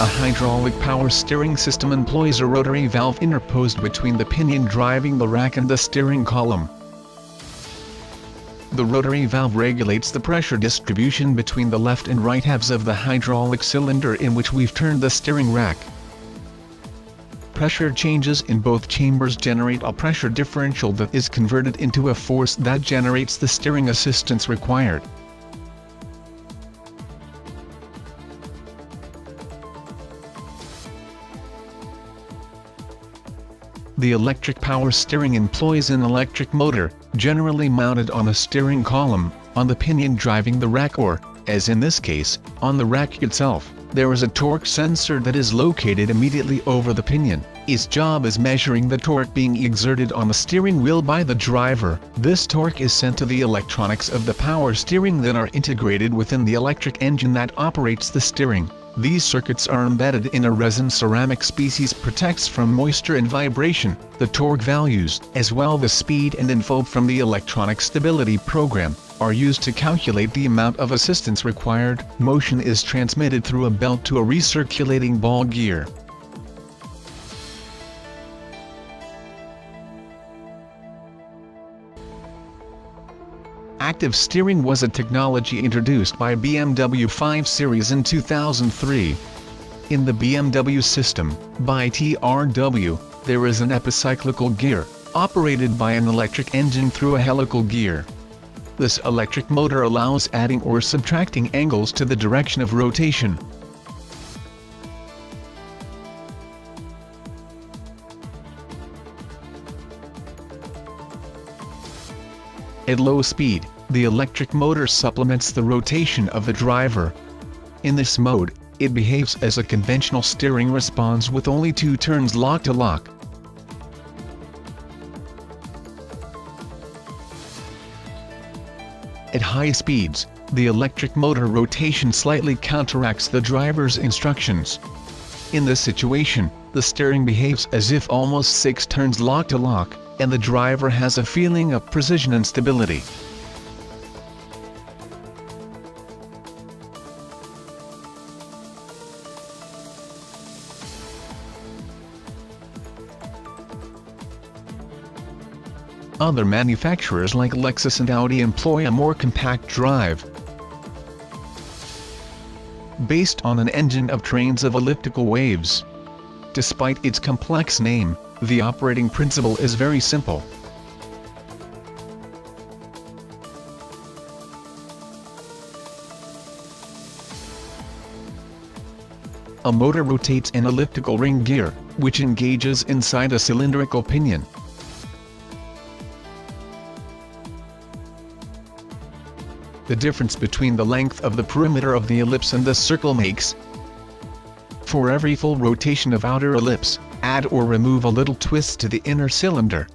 A hydraulic power steering system employs a rotary valve interposed between the pinion driving the rack and the steering column. The rotary valve regulates the pressure distribution between the left and right halves of the hydraulic cylinder in which we've turned the steering rack. Pressure changes in both chambers generate a pressure differential that is converted into a force that generates the steering assistance required. The electric power steering employs an electric motor, generally mounted on a steering column, on the pinion driving the rack or, as in this case, on the rack itself. There is a torque sensor that is located immediately over the pinion. Its job is measuring the torque being exerted on the steering wheel by the driver. This torque is sent to the electronics of the power steering that are integrated within the electric engine that operates the steering. These circuits are embedded in a resin ceramic species protects from moisture and vibration. The torque values, as well the speed and info from the electronic stability program, are used to calculate the amount of assistance required. Motion is transmitted through a belt to a recirculating ball gear. Active steering was a technology introduced by BMW 5 Series in 2003. In the BMW system, by TRW, there is an epicyclical gear, operated by an electric engine through a helical gear. This electric motor allows adding or subtracting angles to the direction of rotation. At low speed, the electric motor supplements the rotation of the driver. In this mode, it behaves as a conventional steering response with only 2 turns lock to lock. At high speeds, the electric motor rotation slightly counteracts the driver's instructions. In this situation, the steering behaves as if almost 6 turns lock to lock, and the driver has a feeling of precision and stability. Other manufacturers like Lexus and Audi employ a more compact drive. Based on an engine of trains of elliptical waves. Despite its complex name, the operating principle is very simple. A motor rotates an elliptical ring gear, which engages inside a cylindrical pinion. The difference between the length of the perimeter of the ellipse and the circle makes. For every full rotation of outer ellipse, add or remove a little twist to the inner cylinder.